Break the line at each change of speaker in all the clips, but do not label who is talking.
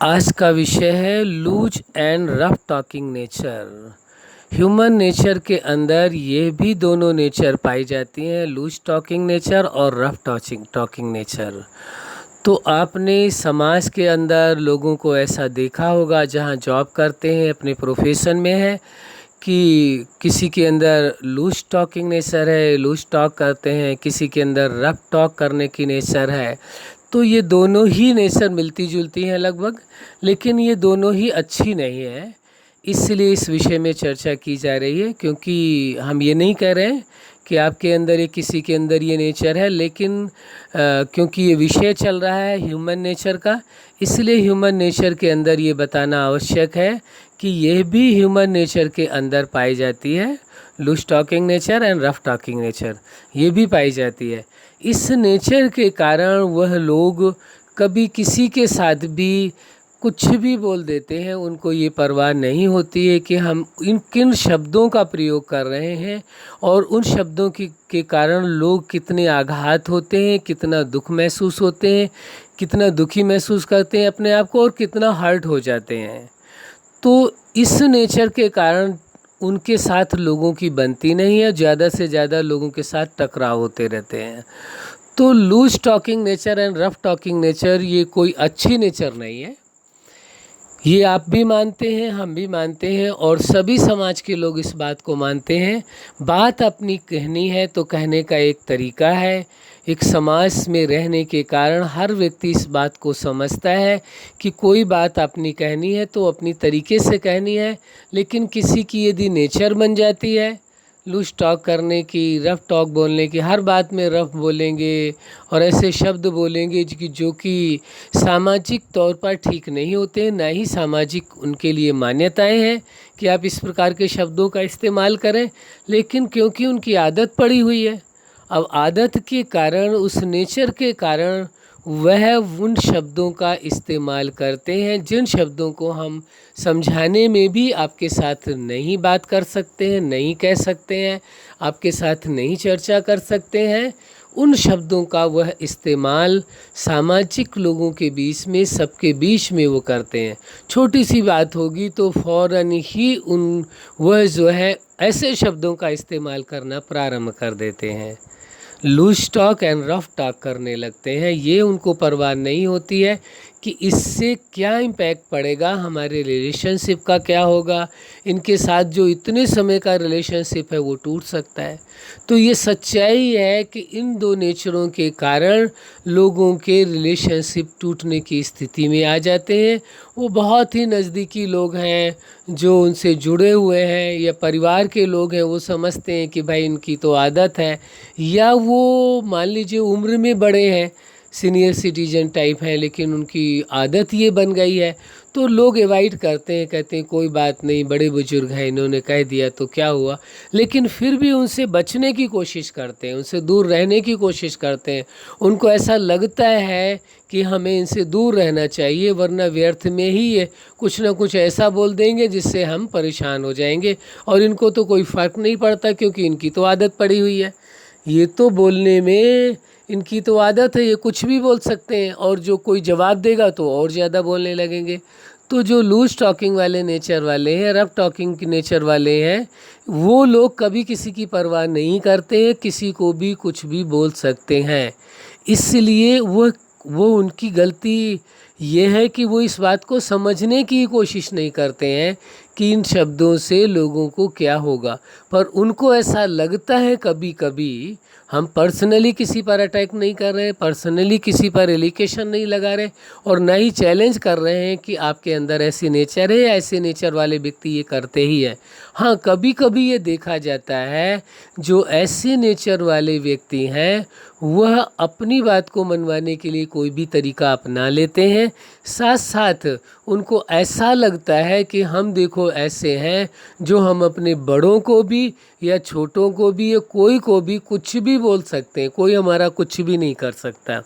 आज का विषय है loose and rough talking nature. Human nature के अंदर ये भी दोनों नेचर पाई जाती हैं, लूज टॉकिंग नेचर और रफ टॉकिंग टॉकिंग नेचर। तो आपने समाज के अंदर लोगों को ऐसा देखा होगा, जहाँ जॉब करते हैं, अपने प्रोफेशन में है, कि किसी के अंदर लूज टॉकिंग नेचर है, लूज टॉक करते हैं, किसी के अंदर रफ टॉक करने की नेचर है। तो ये दोनों ही नेचर मिलती जुलती हैं लगभग, लेकिन ये दोनों ही अच्छी नहीं है। इसलिए इस विषय में चर्चा की जा रही है, क्योंकि हम ये नहीं कह रहे हैं कि आपके अंदर या किसी के अंदर ये नेचर है, लेकिन क्योंकि ये विषय चल रहा है ह्यूमन नेचर का, इसलिए ह्यूमन नेचर के अंदर ये बताना आवश्यक है कि यह भी ह्यूमन नेचर के अंदर पाई जाती है। Loose talking nature and rough talking nature ये भी पाई जाती है। इस नेचर के कारण वह लोग कभी किसी के साथ भी कुछ भी बोल देते हैं, उनको ये परवाह नहीं होती है कि हम किन शब्दों का प्रयोग कर रहे हैं और उन शब्दों के कारण लोग कितने आघात होते हैं, कितना दुख महसूस होते हैं, कितना दुखी महसूस करते हैं अपने आप को, और कितना हर्ट हो जाते हैं। तो इस नेचर के कारण उनके साथ लोगों की बनती नहीं है, ज़्यादा से ज़्यादा लोगों के साथ टकराव होते रहते हैं। तो loose talking nature and rough talking nature ये कोई अच्छी नेचर नहीं है। ये आप भी मानते हैं, हम भी मानते हैं, और सभी समाज के लोग इस बात को मानते हैं। बात अपनी कहनी है तो कहने का एक तरीका है। एक समाज में रहने के कारण हर व्यक्ति इस बात को समझता है कि कोई बात अपनी कहनी है तो अपनी तरीके से कहनी है, लेकिन किसी की यदि नेचर बन जाती है लूज टॉक करने की, रफ टॉक बोलने की, हर बात में रफ बोलेंगे और ऐसे शब्द बोलेंगे जो कि सामाजिक तौर पर ठीक नहीं होते हैं, ना ही सामाजिक उनके लिए मान्यताएं हैं कि आप इस प्रकार के शब्दों का इस्तेमाल करें, लेकिन क्योंकि उनकी आदत पड़ी हुई है, अब आदत के कारण, उस नेचर के कारण वह उन शब्दों का इस्तेमाल करते हैं जिन शब्दों को हम समझाने में भी आपके साथ नहीं बात कर सकते हैं, नहीं कह सकते हैं, आपके साथ नहीं चर्चा कर सकते हैं। उन शब्दों का वह इस्तेमाल सामाजिक लोगों के बीच में, सबके बीच में वो करते हैं। छोटी सी बात होगी तो फ़ौरन ही वह जो है ऐसे शब्दों का इस्तेमाल करना प्रारंभ कर देते हैं, loose talk and rough talk करने लगते हैं। ये उनको परवाह नहीं होती है कि इससे क्या इम्पैक्ट पड़ेगा, हमारे रिलेशनशिप का क्या होगा, इनके साथ जो इतने समय का रिलेशनशिप है वो टूट सकता है। तो ये सच्चाई है कि इन दो नेचरों के कारण लोगों के रिलेशनशिप टूटने की स्थिति में आ जाते हैं। वो बहुत ही नज़दीकी लोग हैं जो उनसे जुड़े हुए हैं, या परिवार के लोग हैं, वो समझते हैं कि भाई इनकी तो आदत है, या वो मान लीजिए उम्र में बड़े हैं, सीनियर सिटीजन टाइप है, लेकिन उनकी आदत ये बन गई है, तो लोग एवॉइड करते हैं, कहते हैं कोई बात नहीं, बड़े बुजुर्ग हैं, इन्होंने कह दिया तो क्या हुआ, लेकिन फिर भी उनसे बचने की कोशिश करते हैं, उनसे दूर रहने की कोशिश करते हैं। उनको ऐसा लगता है कि हमें इनसे दूर रहना चाहिए, वरना व्यर्थ में ही ये कुछ ना कुछ ऐसा बोल देंगे जिससे हम परेशान हो जाएंगे, और इनको तो कोई फ़र्क नहीं पड़ता क्योंकि इनकी तो आदत पड़ी हुई है, ये तो बोलने में इनकी तो आदत है, ये कुछ भी बोल सकते हैं, और जो कोई जवाब देगा तो और ज़्यादा बोलने लगेंगे। तो जो लूज टॉकिंग वाले नेचर वाले हैं, रफ टॉकिंग के नेचर वाले हैं, वो लोग कभी किसी की परवाह नहीं करते हैं, किसी को भी कुछ भी बोल सकते हैं। इसलिए वो उनकी गलती ये है कि वो इस बात को समझने की कोशिश नहीं करते हैं कि इन शब्दों से लोगों को क्या होगा, पर उनको ऐसा लगता है कभी कभी, हम पर्सनली किसी पर अटैक नहीं कर रहे, पर्सनली किसी पर एलिगेशन नहीं लगा रहे, और ना ही चैलेंज कर रहे हैं कि आपके अंदर ऐसी नेचर है, ऐसे नेचर वाले व्यक्ति ये करते ही हैं। हाँ, कभी कभी ये देखा जाता है जो ऐसे नेचर वाले व्यक्ति हैं वह अपनी बात को मनवाने के लिए कोई भी तरीका अपना लेते हैं, साथ साथ उनको ऐसा लगता है कि हम देखो ऐसे हैं जो हम अपने बड़ों को भी या छोटों को भी या कोई को भी कुछ भी बोल सकते हैं, कोई हमारा कुछ भी नहीं कर सकता।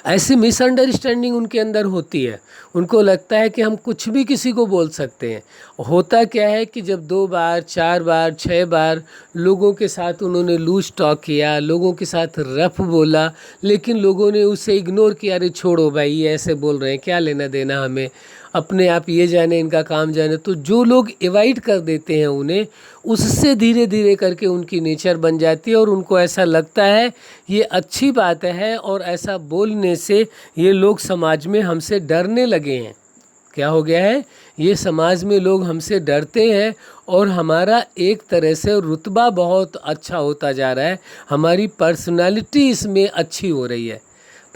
ऐसी मिसअंडरस्टैंडिंग उनके अंदर होती है, उनको लगता है कि हम कुछ भी किसी को बोल सकते हैं। होता क्या है कि जब 2 बार 4 बार 6 बार लोगों के साथ उन्होंने लूज टॉक किया, लोगों के साथ रफ बोला, लेकिन लोगों ने उसे इग्नोर किया, अरे छोड़ो भाई ये ऐसे बोल रहे हैं, क्या लेना देना हमें, अपने आप ये जाने इनका काम जाने। तो जो लोग एवॉइड कर देते हैं उन्हें, उससे धीरे धीरे करके उनकी नेचर बन जाती है और उनको ऐसा लगता है ये अच्छी बात है, और ऐसा बोलने से ये लोग समाज में हमसे डरने लगे हैं। क्या हो गया है, ये समाज में लोग हमसे डरते हैं और हमारा एक तरह से रुतबा बहुत अच्छा होता जा रहा है, हमारी पर्सनालिटी इसमें अच्छी हो रही है।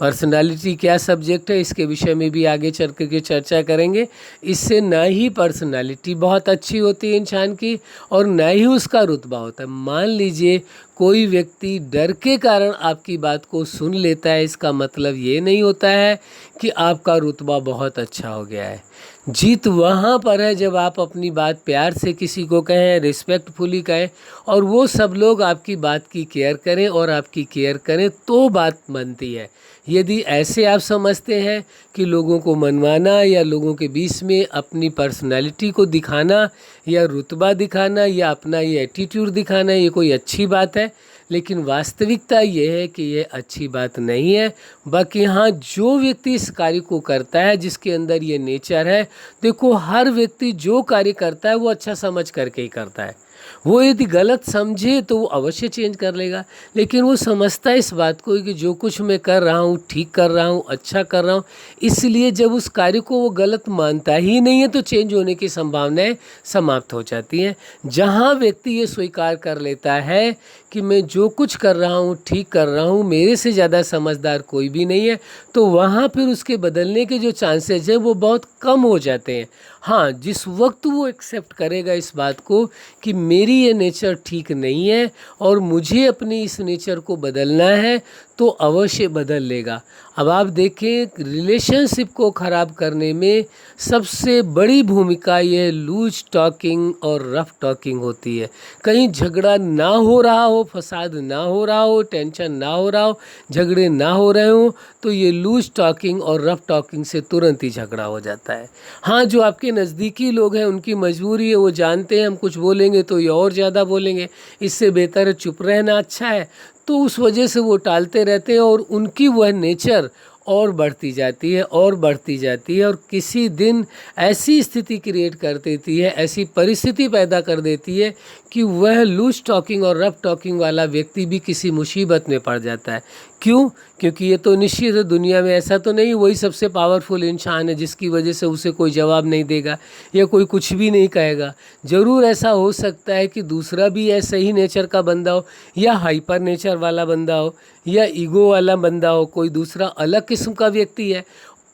पर्सनालिटी क्या सब्जेक्ट है, इसके विषय में भी आगे चल कर के चर्चा करेंगे। इससे ना ही पर्सनालिटी बहुत अच्छी होती है इंसान की, और ना ही उसका रुतबा होता है। मान लीजिए कोई व्यक्ति डर के कारण आपकी बात को सुन लेता है, इसका मतलब ये नहीं होता है कि आपका रुतबा बहुत अच्छा हो गया है। जीत वहाँ पर है जब आप अपनी बात प्यार से किसी को कहें, रिस्पेक्टफुली कहें, और वो सब लोग आपकी बात की केयर करें और आपकी केयर करें, तो बात बनती है। यदि ऐसे आप समझते हैं कि लोगों को मनवाना या लोगों के बीच में अपनी पर्सनालिटी को दिखाना या रुतबा दिखाना या अपना ये एटीट्यूड दिखाना ये कोई अच्छी बात है, लेकिन वास्तविकता ये है कि ये अच्छी बात नहीं है। बाकी हाँ, जो व्यक्ति इस कार्य को करता है, जिसके अंदर ये नेचर है, देखो हर व्यक्ति जो कार्य करता है वो अच्छा समझ करके ही करता है। वो यदि गलत समझे तो वो अवश्य चेंज कर लेगा, लेकिन वो समझता है इस बात को कि जो कुछ मैं कर रहा हूँ ठीक कर रहा हूँ, अच्छा कर रहा हूँ। इसलिए जब उस कार्य को वो गलत मानता ही नहीं है तो चेंज होने की संभावनाएं समाप्त हो जाती हैं। जहाँ व्यक्ति ये स्वीकार कर लेता है कि मैं जो कुछ कर रहा हूँ ठीक कर रहा हूँ, मेरे से ज़्यादा समझदार कोई भी नहीं है, तो वहाँ फिर उसके बदलने के जो चांसेस हैं वो बहुत कम हो जाते हैं। हाँ, जिस वक्त वो एक्सेप्ट करेगा इस बात को कि मेरी ये नेचर ठीक नहीं है और मुझे अपनी इस नेचर को बदलना है, तो अवश्य बदल लेगा। अब आप देखें, रिलेशनशिप को ख़राब करने में सबसे बड़ी भूमिका ये लूज टॉकिंग और रफ टॉकिंग होती है। कहीं झगड़ा ना हो रहा हो, फसाद ना हो रहा हो, टेंशन ना हो रहा हो, झगड़े ना हो रहे हो, तो ये लूज टॉकिंग और रफ टॉकिंग से तुरंत ही झगड़ा हो जाता है। हाँ, जो आपके नज़दीकी लोग हैं उनकी मजबूरी है, वो जानते हैं हम कुछ बोलेंगे तो ये और ज़्यादा बोलेंगे, इससे बेहतर है चुप रहना अच्छा है, तो उस वजह से वो टालते रहते हैं और उनकी वह नेचर और बढ़ती जाती है और बढ़ती जाती है, और किसी दिन ऐसी स्थिति क्रिएट कर देती है, ऐसी परिस्थिति पैदा कर देती है कि वह लूज टॉकिंग और रफ टॉकिंग वाला व्यक्ति भी किसी मुसीबत में पड़ जाता है। क्यों? क्योंकि ये तो निश्चित है, दुनिया में ऐसा तो नहीं वही सबसे पावरफुल इंसान है जिसकी वजह से उसे कोई जवाब नहीं देगा या कोई कुछ भी नहीं कहेगा। ज़रूर ऐसा हो सकता है कि दूसरा भी ऐसे ही नेचर का बंदा हो, या हाइपर नेचर वाला बंदा हो, या ईगो वाला बंदा हो, कोई दूसरा अलग किस्म का व्यक्ति है,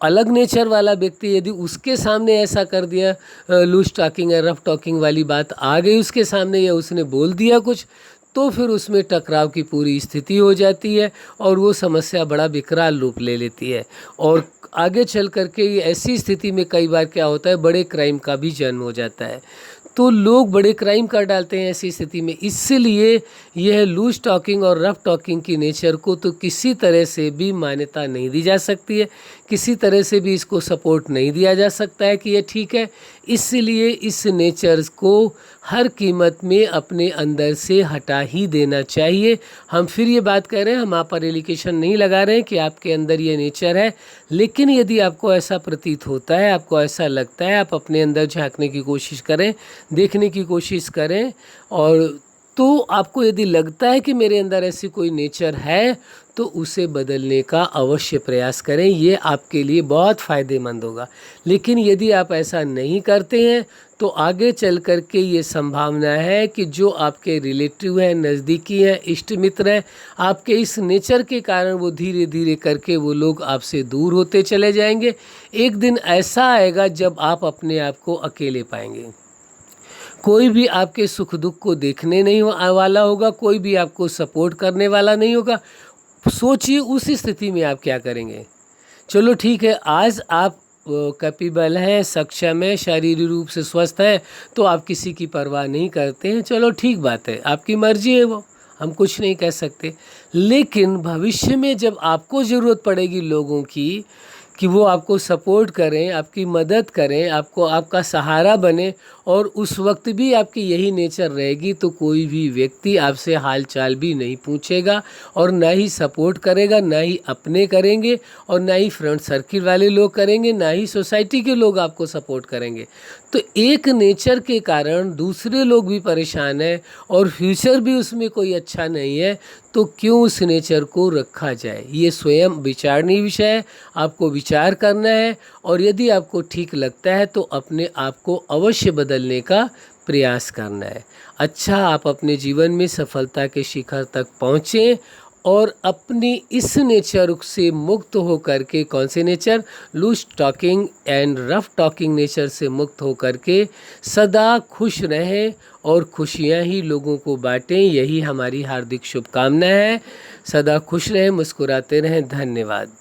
अलग नेचर वाला व्यक्ति, यदि उसके सामने ऐसा कर दिया, लूज टॉकिंग या रफ टॉकिंग वाली बात आ गई उसके सामने, या उसने बोल दिया कुछ, तो फिर उसमें टकराव की पूरी स्थिति हो जाती है और वो समस्या बड़ा विकराल रूप ले लेती है। और आगे चल करके ये ऐसी स्थिति में कई बार क्या होता है, बड़े क्राइम का भी जन्म हो जाता है। तो लोग बड़े क्राइम कर डालते हैं ऐसी स्थिति में। इसलिए यह लूज टॉकिंग और रफ टॉकिंग की नेचर को तो किसी तरह से भी मान्यता नहीं दी जा सकती है, किसी तरह से भी इसको सपोर्ट नहीं दिया जा सकता है कि ये ठीक है। इसलिए इस नेचर को हर कीमत में अपने अंदर से हटा ही देना चाहिए। हम फिर ये बात कह रहे हैं, हम आप पर एलिगेशन नहीं लगा रहे हैं कि आपके अंदर ये नेचर है, लेकिन यदि आपको ऐसा प्रतीत होता है, आपको ऐसा लगता है, आप अपने अंदर झांकने की कोशिश करें, देखने की कोशिश करें, और तो आपको यदि लगता है कि मेरे अंदर ऐसी कोई नेचर है, तो उसे बदलने का अवश्य प्रयास करें, ये आपके लिए बहुत फ़ायदेमंद होगा। लेकिन यदि आप ऐसा नहीं करते हैं तो आगे चल कर के ये संभावना है कि जो आपके रिलेटिव हैं, नज़दीकी हैं, इष्ट मित्र हैं, आपके इस नेचर के कारण वो धीरे धीरे करके वो लोग आपसे दूर होते चले जाएंगे। एक दिन ऐसा आएगा जब आप अपने आप को अकेले पाएंगे, कोई भी आपके सुख दुख को देखने नहीं वाला होगा, कोई भी आपको सपोर्ट करने वाला नहीं होगा। सोचिए उस स्थिति में आप क्या करेंगे। चलो ठीक है, आज आप कैपेबल हैं, सक्षम हैं, शारीरिक रूप से स्वस्थ हैं, तो आप किसी की परवाह नहीं करते हैं, चलो ठीक बात है, आपकी मर्जी है, वो हम कुछ नहीं कह सकते। लेकिन भविष्य में जब आपको ज़रूरत पड़ेगी लोगों की, कि वो आपको सपोर्ट करें, आपकी मदद करें, आपको आपका सहारा बने, और उस वक्त भी आपकी यही नेचर रहेगी, तो कोई भी व्यक्ति आपसे हाल चाल भी नहीं पूछेगा, और ना ही सपोर्ट करेगा, ना ही अपने करेंगे, और ना ही फ्रेंड सर्किल वाले लोग करेंगे, ना ही सोसाइटी के लोग आपको सपोर्ट करेंगे। तो एक नेचर के कारण दूसरे लोग भी परेशान हैं, और फ्यूचर भी उसमें कोई अच्छा नहीं है, तो क्यों उस नेचर को रखा जाए? ये स्वयं विचारणीय विषय है, आपको विचार करना है, और यदि आपको ठीक लगता है तो अपने आप को अवश्य बदलने का प्रयास करना है। अच्छा, आप अपने जीवन में सफलता के शिखर तक पहुँचें, और अपनी इस नेचर से मुक्त हो करके, कौन से nature, loose talking and rough talking nature से मुक्त हो करके सदा खुश रहें, और खुशियाँ ही लोगों को बांटें, यही हमारी हार्दिक शुभकामना है। सदा खुश रहें, मुस्कुराते रहें। धन्यवाद।